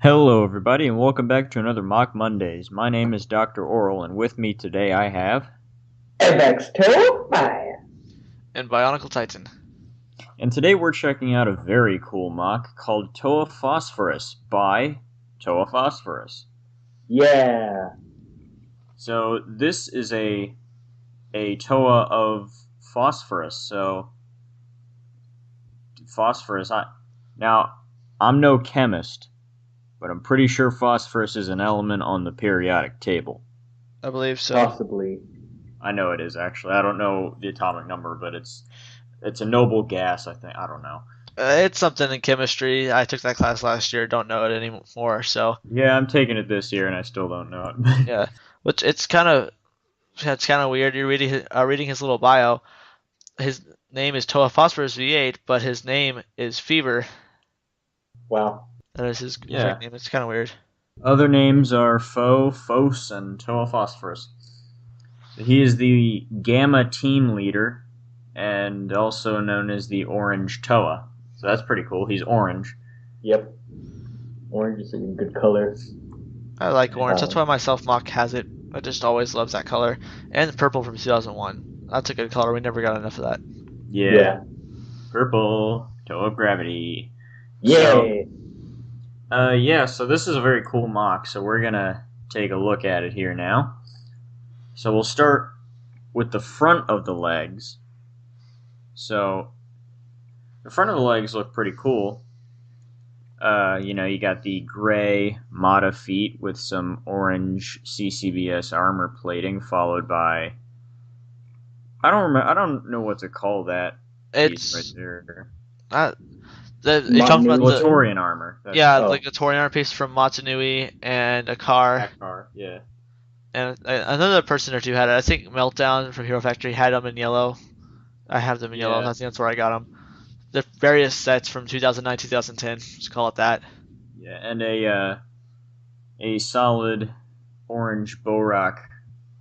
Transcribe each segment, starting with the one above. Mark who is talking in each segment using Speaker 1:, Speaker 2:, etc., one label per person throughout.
Speaker 1: Hello, everybody, and welcome back to another MOC Mondays. My name is Dr. Oral, and with me today I have.
Speaker 2: MX Toa.
Speaker 3: And Bionicle Titan.
Speaker 1: And today we're checking out a very cool MOC called Toa Phosporus by Toa Phosporus.
Speaker 2: Yeah.
Speaker 1: So this is a Toa of phosphorus. So phosphorus. Now I'm no chemist, but I'm pretty sure phosphorus is an element on the periodic table.
Speaker 3: I believe so.
Speaker 2: Possibly.
Speaker 1: I know it is actually. I don't know the atomic number, but it's a noble gas. I think. I don't know.
Speaker 3: It's something in chemistry. I took that class last year. Don't know it anymore. So
Speaker 1: Yeah, I'm taking it this year, and I still don't know it.
Speaker 3: yeah, which it's kind of weird. You're reading his little bio. His name is Toa Phosporus V8, but his name is Fever.
Speaker 2: Wow.
Speaker 3: That is his
Speaker 1: Yeah.
Speaker 3: exact name. It's kind of weird.
Speaker 1: Other names are Phos, and Toa Phosphorus. So he is the Gamma team leader, and also known as the Orange Toa. So that's pretty cool. He's orange.
Speaker 2: Yep. Orange is a good color.
Speaker 3: I like orange. That's
Speaker 2: Um,
Speaker 3: why my self mock has it. I just always loves that color. And purple from 2001. That's a good color. We never got enough of that.
Speaker 1: Yeah. Purple, Toa of Gravity.
Speaker 2: Yay.
Speaker 1: Yeah, so this is a very cool mock, so we're gonna take a look at it here now. So we'll start with the front of the legs. So the front of the legs look pretty cool. You got the gray Mata feet with some orange CCBS armor plating, followed by I don't remember. I don't know what to call that piece right
Speaker 3: It's
Speaker 1: there.
Speaker 3: not. You're talking about the
Speaker 1: Torian armor. That's
Speaker 3: Yeah,
Speaker 2: Oh.
Speaker 3: like a Torian piece from Matsunui and a car,
Speaker 1: Akbar. Yeah.
Speaker 3: and another person or two had it. I think Meltdown from Hero Factory had them in yellow. I have them in yellow. I
Speaker 1: Yeah.
Speaker 3: think that's where I got them. The various sets from 2009, 2010. Let's call it that.
Speaker 1: Yeah, and a solid orange Borak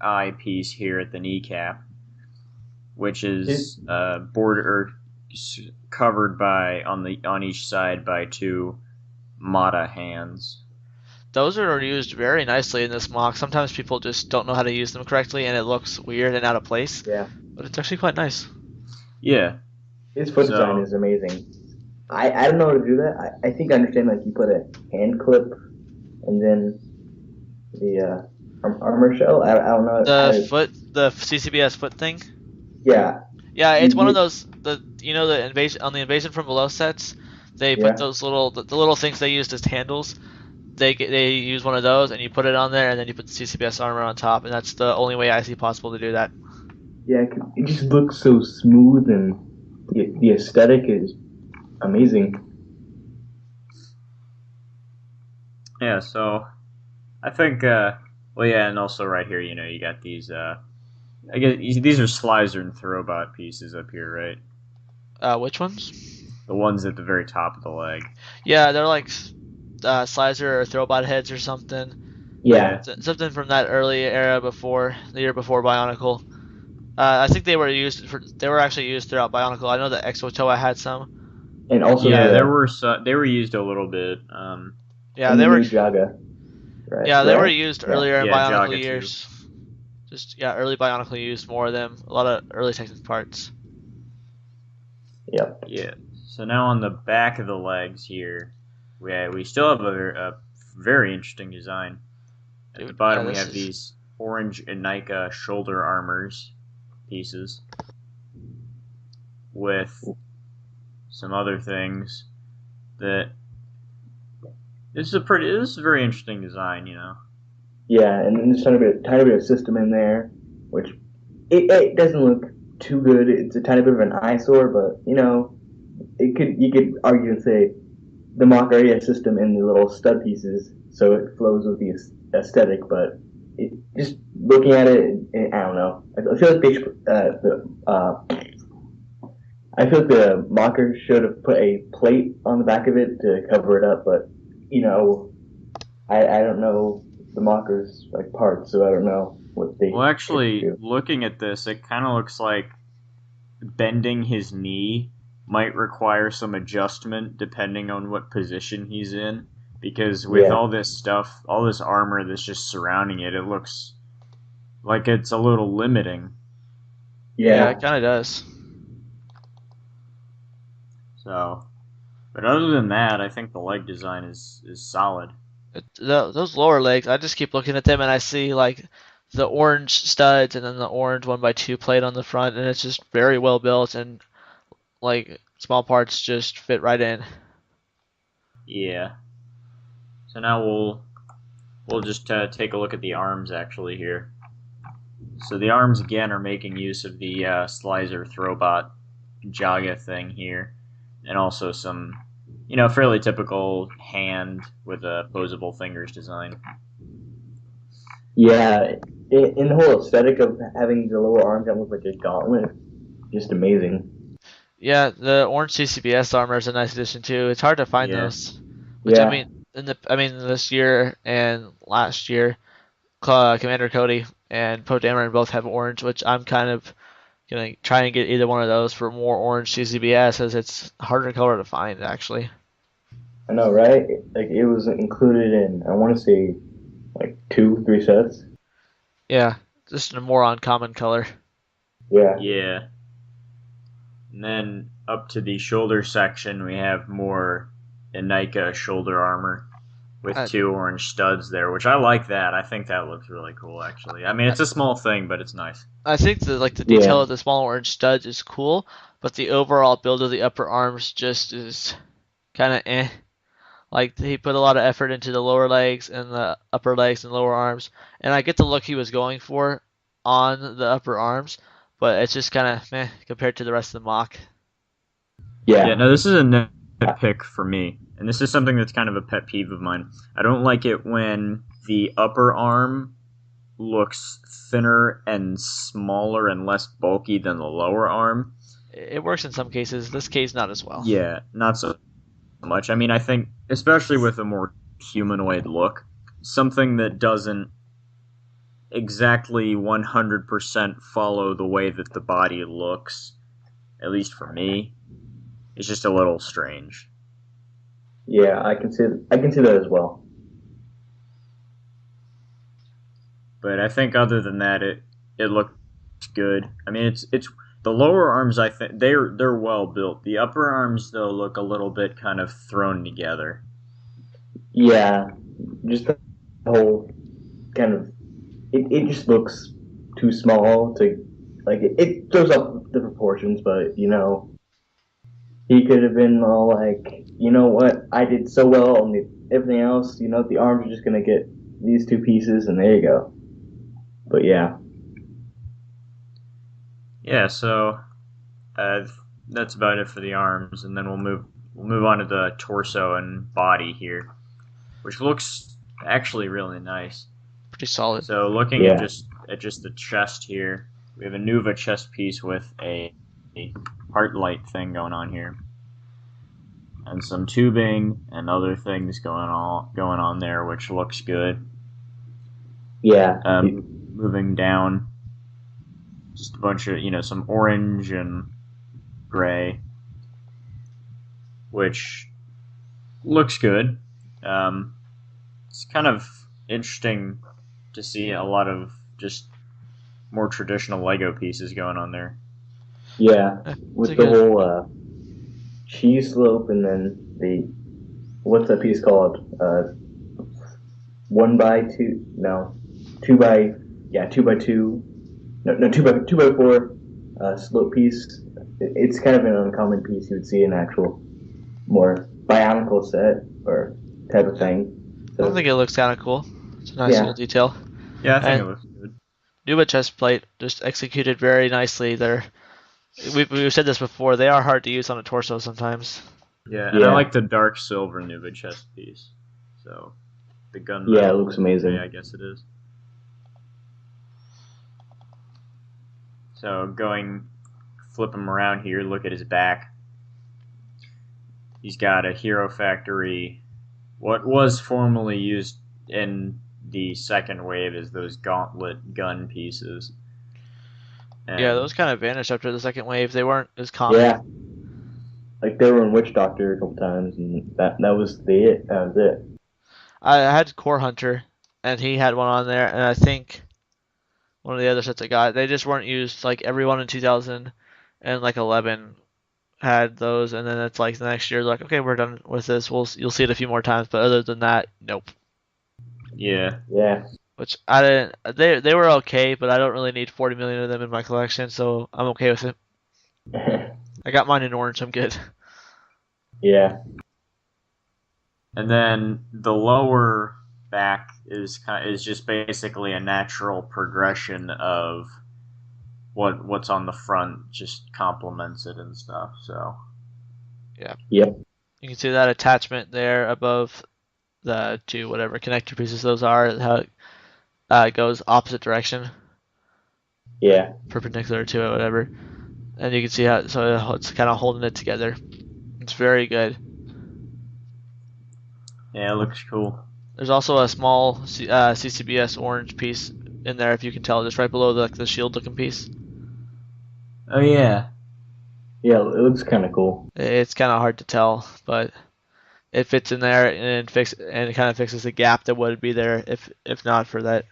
Speaker 1: eye piece here at the kneecap, which
Speaker 2: It,
Speaker 1: is border covered by on each side by two Mata hands.
Speaker 3: Those are used very nicely in this mock. Sometimes people just don't know how to use them correctly, and it looks weird and out of place.
Speaker 2: yeah.
Speaker 3: But it's actually quite nice.
Speaker 1: Yeah.
Speaker 2: His foot design
Speaker 1: So
Speaker 2: is amazing. I don't know how to do that. I think I understand, like, you put a hand clip and then the armor shell. I don't know how to.
Speaker 3: The CCBS foot thing.
Speaker 2: Yeah.
Speaker 3: Yeah,
Speaker 2: You,
Speaker 3: it's one of
Speaker 2: you,
Speaker 3: those the invasion on the invasion from below sets. They put
Speaker 2: yeah.
Speaker 3: those the little things they used as handles. They use one of those and you put it on there and then you put the CCBS armor on top, and that's the only way I see possible to do that.
Speaker 2: Yeah. It just looks so smooth, and the aesthetic is amazing.
Speaker 1: yeah, so I think well yeah, and also right here, you got these I guess these are Slicer and Throwbot pieces up here, right?
Speaker 3: Which ones?
Speaker 1: The ones at the very top of the leg.
Speaker 3: Yeah, they're like Slicer or Throwbot heads or something.
Speaker 2: Yeah.
Speaker 1: Yeah.
Speaker 3: Something from that early era before the year before Bionicle. I think they were actually used throughout Bionicle. I know that Exo Toa had some.
Speaker 2: And also
Speaker 1: Yeah,
Speaker 2: the
Speaker 1: they were used a little bit.
Speaker 3: Yeah,
Speaker 2: and the
Speaker 3: they were
Speaker 2: new Jaga. Right.
Speaker 3: Yeah, they were
Speaker 2: Right?
Speaker 3: used
Speaker 2: Yeah.
Speaker 3: earlier in
Speaker 1: Yeah,
Speaker 3: Bionicle
Speaker 1: Jaga too.
Speaker 3: years. Just early Bionicle used more of them. A lot of early Technic parts.
Speaker 2: Yep.
Speaker 1: Yeah. So now on the back of the legs here, we still have a very interesting design. At the
Speaker 3: Dude, yeah,
Speaker 1: bottom we
Speaker 3: this
Speaker 1: have
Speaker 3: is
Speaker 1: these orange Enika shoulder armors pieces with some other things that this is a very interesting design.
Speaker 2: Yeah, and then there's tiny bit of system in there, which it doesn't look too good. It's a tiny bit of an eyesore, but you could argue and say the mock already has system in the little stud pieces, so it flows with the aesthetic. But just looking at it, I don't know. I feel like I feel like the mocker should have put a plate on the back of it to cover it up, but you know, I don't know the mockers like parts, so I don't know what
Speaker 1: Well,
Speaker 2: they
Speaker 1: actually,
Speaker 2: do.
Speaker 1: looking at this, it kind of looks like bending his knee might require some adjustment depending on what position he's in. because with
Speaker 2: Yeah.
Speaker 1: all this stuff, all this armor that's just surrounding it, it looks like it's a little limiting.
Speaker 3: Yeah,
Speaker 2: Yeah.
Speaker 3: it kind of does.
Speaker 1: So, but other than that, I think the leg design is solid.
Speaker 3: Those lower legs, I just keep looking at them and I see like the orange studs and then the orange 1x2 plate on the front, and it's just very well built, and like small parts just fit right in.
Speaker 1: Yeah. So now we'll just take a look at the arms actually here. So the arms again are making use of the Slicer Throwbot Jaga thing here, and also some, fairly typical hand with a posable fingers design.
Speaker 2: Yeah. In the whole aesthetic of having the lower arms that look like a gauntlet, just amazing.
Speaker 3: Yeah, the orange CCBS armor is a nice addition too. It's hard to find
Speaker 1: Yeah.
Speaker 3: those, which I
Speaker 2: Yeah.
Speaker 3: mean, this year and last year, Commander Cody and Poe Dameron both have orange, which I'm kind of gonna try and get either one of those for more orange CCBS, as it's harder color to find actually.
Speaker 2: I know, right? Like it was included in, I want to say, like 2, 3 sets.
Speaker 3: Yeah, just a more uncommon color.
Speaker 2: Yeah.
Speaker 1: Yeah. And then up to the shoulder section, we have more Inika shoulder armor with
Speaker 3: I,
Speaker 1: 2 orange studs there, which I like that. I think that looks really cool, actually. I mean,
Speaker 3: I
Speaker 1: it's a small thing, but it's nice.
Speaker 3: I think the
Speaker 2: Yeah.
Speaker 3: detail of the small orange studs is cool, but the overall build of the upper arms just is kind of eh. Like he put a lot of effort into the lower legs and the upper legs and lower arms, and I get the look he was going for on the upper arms, but it's just kind of meh compared to the rest of the mock.
Speaker 1: Yeah,
Speaker 2: Yeah.
Speaker 1: no, this is a nitpick for me, and this is something that's kind of a pet peeve of mine. I don't like it when the upper arm looks thinner and smaller and less bulky than the lower arm.
Speaker 3: It works in some cases. This case not as well.
Speaker 1: Yeah, not so much. I mean, I think, especially with a more humanoid look, something that doesn't exactly 100% follow the way that the body looks, at least for me, is just a little strange.
Speaker 2: Yeah. I can see that as well.
Speaker 1: But I think other than that, it looks good. I mean, it's the lower arms. I think they're well built. The upper arms though look a little bit kind of thrown together.
Speaker 2: Yeah. Just the whole kind of it just looks too small to like it throws up the proportions, but he could have been all like, you know what, I did so well on everything else, the arms are just gonna get these 2 pieces and there you go. But yeah.
Speaker 1: Yeah, so uh, that's about it for the arms, and then we'll move on to the torso and body here, which looks actually really nice.
Speaker 3: Pretty solid.
Speaker 1: So looking at
Speaker 2: Yeah.
Speaker 1: just the chest here, we have a Nuva chest piece with a heart light thing going on here, and some tubing and other things going on there, which looks good.
Speaker 2: Yeah.
Speaker 1: Moving down, just a bunch of some orange and gray, which looks good. It's kind of interesting to see a lot of just more traditional Lego pieces going on there.
Speaker 2: Yeah.
Speaker 3: It's a
Speaker 2: With the
Speaker 3: good.
Speaker 2: whole cheese slope and then what's that piece called? 1x2, no, 2 by, yeah, 2x2, no, 2x4 slope piece. It's kind of an uncommon piece you would see in actual more bionicle set or type of thing.
Speaker 3: I
Speaker 2: So
Speaker 3: think it looks kind of cool. It's a nice
Speaker 2: yeah.
Speaker 3: little detail.
Speaker 1: Yeah, I think it
Speaker 3: And
Speaker 1: looks good.
Speaker 3: Nuba chest plate just executed very nicely. We've said this before. They are hard to use on a torso sometimes.
Speaker 1: Yeah, and I
Speaker 2: Yeah.
Speaker 1: like the dark silver Nuva chest piece. So the
Speaker 2: Yeah, it
Speaker 1: gunmetal
Speaker 2: looks
Speaker 1: gray,
Speaker 2: amazing.
Speaker 1: I guess it is. So flip him around here. Look at his back. He's got a Hero Factory. What was formerly used in the second wave is those gauntlet gun pieces.
Speaker 3: Yeah,
Speaker 1: And
Speaker 3: those kind of vanished after the second wave. They weren't as common.
Speaker 2: Yeah. Like they were in Witch Doctor a couple times and that was it. That was it.
Speaker 3: I had Core Hunter, and he had one on there, and I think one of the other sets I got, they just weren't used. Like everyone in 2000 and like 11 had those, and then it's like the next year, like okay, we're done with this. You'll see it a few more times, but other than that, nope.
Speaker 1: Yeah.
Speaker 2: Yeah.
Speaker 3: Which I didn't. They were okay, but I don't really need 40 million of them in my collection, so I'm okay with it. I got mine in orange. I'm good.
Speaker 2: Yeah.
Speaker 1: And then the lower back is just basically a natural progression of what's on the front, just complements it and stuff. So
Speaker 3: Yeah.
Speaker 2: Yep.
Speaker 3: You can see that attachment there above the two whatever connector pieces those are. How it goes opposite direction,
Speaker 2: Yeah.
Speaker 3: perpendicular to it, whatever. And you can see how it's kind of holding it together. It's very good.
Speaker 1: yeah, it looks cool.
Speaker 3: There's also a small CCBS orange piece in there, if you can tell, just right below the shield looking piece.
Speaker 1: Oh yeah.
Speaker 2: Yeah. It looks kind of cool.
Speaker 3: It's kind of hard to tell, but it fits in there and it kind of fixes the gap that would be there if not for that.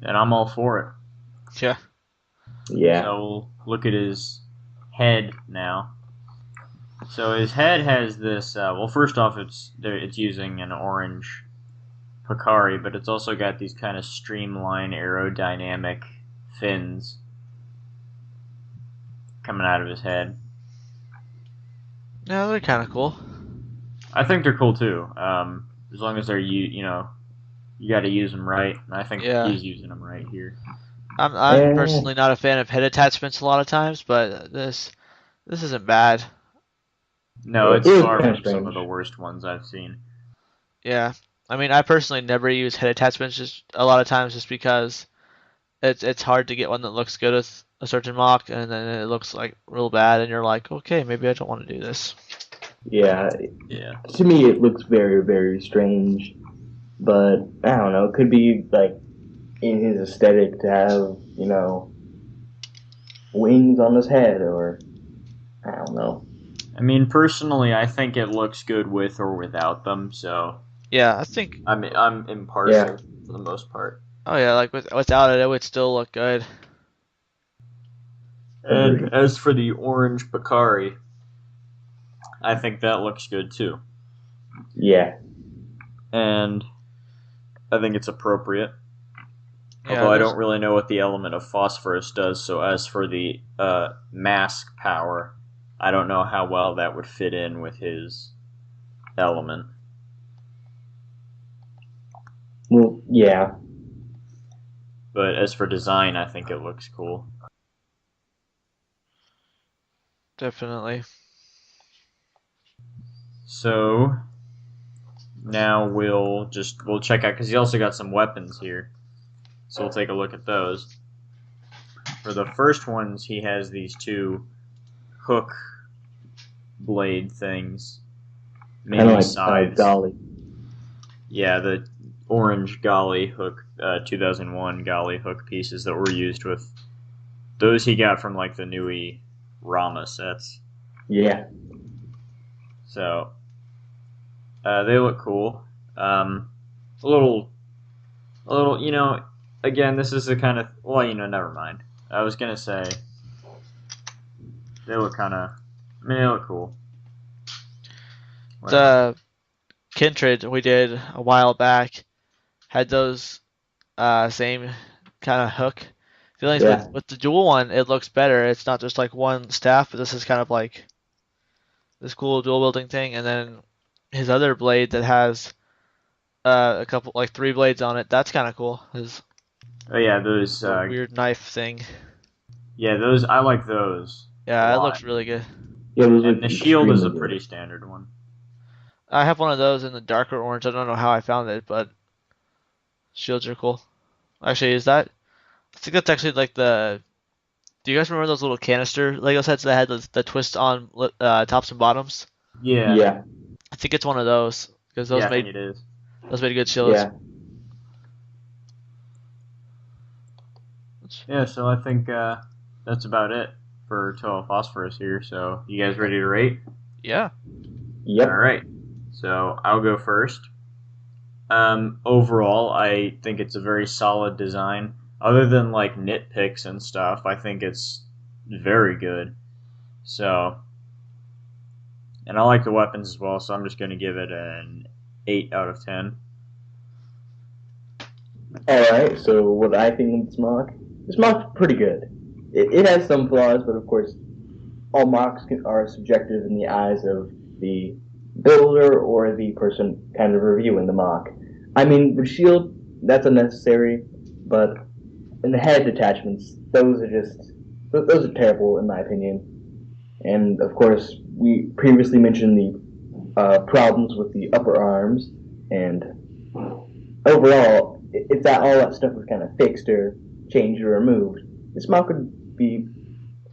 Speaker 1: And I'm all for it.
Speaker 3: Yeah.
Speaker 2: Yeah.
Speaker 1: So we'll look at his head now. So his head has this. Well, first off, it's using an orange Picari, but it's also got these kind of streamlined aerodynamic fins coming out of his head.
Speaker 3: Yeah, they're kind of cool.
Speaker 1: I think they're cool too. As long as they're you got to use them right. And I think
Speaker 3: Yeah.
Speaker 1: he's using them right here.
Speaker 3: I'm personally not a fan of head attachments a lot of times, but this isn't bad.
Speaker 1: No,
Speaker 2: It
Speaker 1: it's
Speaker 2: is
Speaker 1: far
Speaker 2: kinda
Speaker 1: from some of
Speaker 2: strange.
Speaker 1: the worst ones I've seen.
Speaker 3: Yeah. I mean, I personally never use head attachments just a lot of times just because it's hard to get one that looks good with a certain mock and then it looks like real bad and you're like, okay, maybe I don't want to do this.
Speaker 2: Yeah.
Speaker 1: Yeah.
Speaker 2: To me, it looks very, very strange. But I don't know. It could be like in his aesthetic to have, wings on his head, or I don't know.
Speaker 1: I mean, personally, I think it looks good with or without them. So
Speaker 3: Yeah, I think.
Speaker 1: I'm impartial for the most part.
Speaker 3: Oh yeah, like without it, it would still look good.
Speaker 1: And as for the orange Picari, I think that looks good too.
Speaker 2: Yeah.
Speaker 1: And I think it's appropriate.
Speaker 3: Yeah,
Speaker 1: Although I don't really know what the element of phosphorus does, so as for the mask power, I don't know how well that would fit in with his element.
Speaker 2: Well, yeah.
Speaker 1: But as for design, I think it looks cool.
Speaker 3: definitely.
Speaker 1: So now we'll check out because he also got some weapons here. So we'll take a look at those. For the first ones, he has these two hook blade things,
Speaker 2: Kind of
Speaker 1: mainly
Speaker 2: like
Speaker 1: sides.
Speaker 2: Golly.
Speaker 1: Yeah, the orange Golly hook, 2001 Golly hook pieces that were used with those he got from like the Nui Rama sets.
Speaker 2: Yeah.
Speaker 1: So they look cool. A little, again, this is the kind of never mind. I was gonna say they look kind of, they look cool.
Speaker 3: The Kindred we did a while back had those same kind of hook feelings.
Speaker 2: Yeah.
Speaker 3: With the dual one, it looks better. It's not just like one staff, but this is kind of like this cool dual wielding thing. And then his other blade that has a couple like three blades on it. That's kind of cool. His
Speaker 1: Oh yeah, those.
Speaker 3: weird knife thing.
Speaker 1: Yeah, those. I like those a
Speaker 3: Yeah, it
Speaker 1: lot.
Speaker 3: looks really good.
Speaker 2: Yeah, those
Speaker 1: And
Speaker 2: look
Speaker 1: the shield is a
Speaker 2: extremely
Speaker 1: pretty
Speaker 2: good.
Speaker 1: standard one.
Speaker 3: I have one of those in the darker orange. I don't know how I found it, but shields are cool. Actually, is that? I think that's actually like the. Do you guys remember those little canister Lego sets that had the twist on tops and bottoms?
Speaker 1: Yeah.
Speaker 2: Yeah.
Speaker 3: I think it's one of those because
Speaker 1: Yeah, I think it is.
Speaker 3: those made good shields.
Speaker 2: Yeah.
Speaker 1: Yeah, so I think that's about it for Toa Phosphorus here. So you guys ready to rate?
Speaker 3: Yeah.
Speaker 2: Yep.
Speaker 1: All right. So I'll go first. Overall, I think it's a very solid design. Other than like nitpicks and stuff, I think it's very good. So, and I like the weapons as well, so I'm just going to give it an 8 out of 10.
Speaker 2: Alright, so what I think of this mock's pretty good. It has some flaws, but of course, all are subjective in the eyes of the builder or the person kind of reviewing the mock. I mean, the shield, that's unnecessary, but in the head detachments, those are terrible in my opinion. And of course, we previously mentioned the problems with the upper arms, and overall, if all that stuff was kind of fixed or changed or removed, this mock would be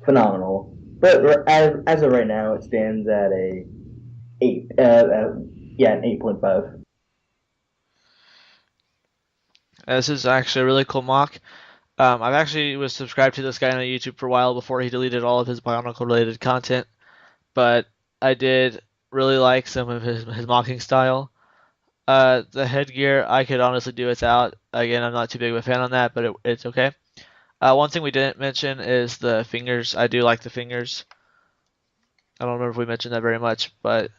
Speaker 2: phenomenal. But as of right now, it stands at a eight. An 8.5.
Speaker 3: This is actually a really cool mock. I've actually was subscribed to this guy on YouTube for a while before he deleted all of his Bionicle related content, but I did really like some of his mocking style. The headgear I could honestly do without. Again, I'm not too big of a fan on that, but it's okay. One thing we didn't mention is the fingers. I do like the fingers. I don't remember if we mentioned that very much, but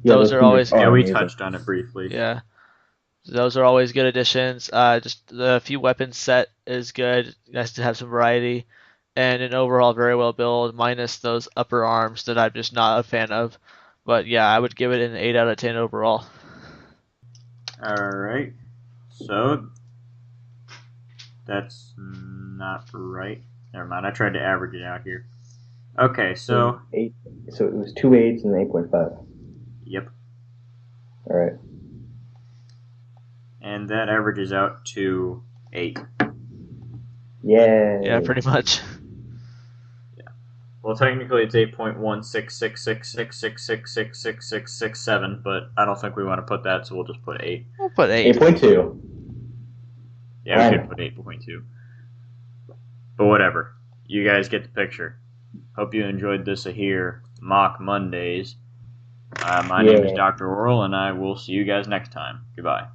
Speaker 2: Yeah,
Speaker 3: those
Speaker 2: those
Speaker 3: are
Speaker 2: fingers
Speaker 3: always
Speaker 2: are
Speaker 1: Yeah, we
Speaker 2: amazing.
Speaker 1: touched on it briefly.
Speaker 3: yeah. Those are always good additions. Just the few weapons set is good. Nice to have some variety, and an overall very well built. Minus those upper arms that I'm just not a fan of. But yeah, I would give it an 8 out of 10 overall.
Speaker 1: Alright. So, that's not right. Never mind, I tried to average it out here. Okay, so.
Speaker 2: Eight. So it was 2 8s and 8.5.
Speaker 1: Yep.
Speaker 2: All right.
Speaker 1: And that averages out to 8.
Speaker 2: Yeah.
Speaker 3: Yeah, pretty much.
Speaker 1: Well, technically it's 8.1666666666667, but I don't think we want to put that, so we'll just put 8.
Speaker 3: We'll put 8.
Speaker 2: 8.2.
Speaker 1: Yeah, we could put 8.2. But whatever. You guys get the picture. Hope you enjoyed this here, MOC Mondays. My name is Dr. Oral, and I will see you guys next time. Goodbye.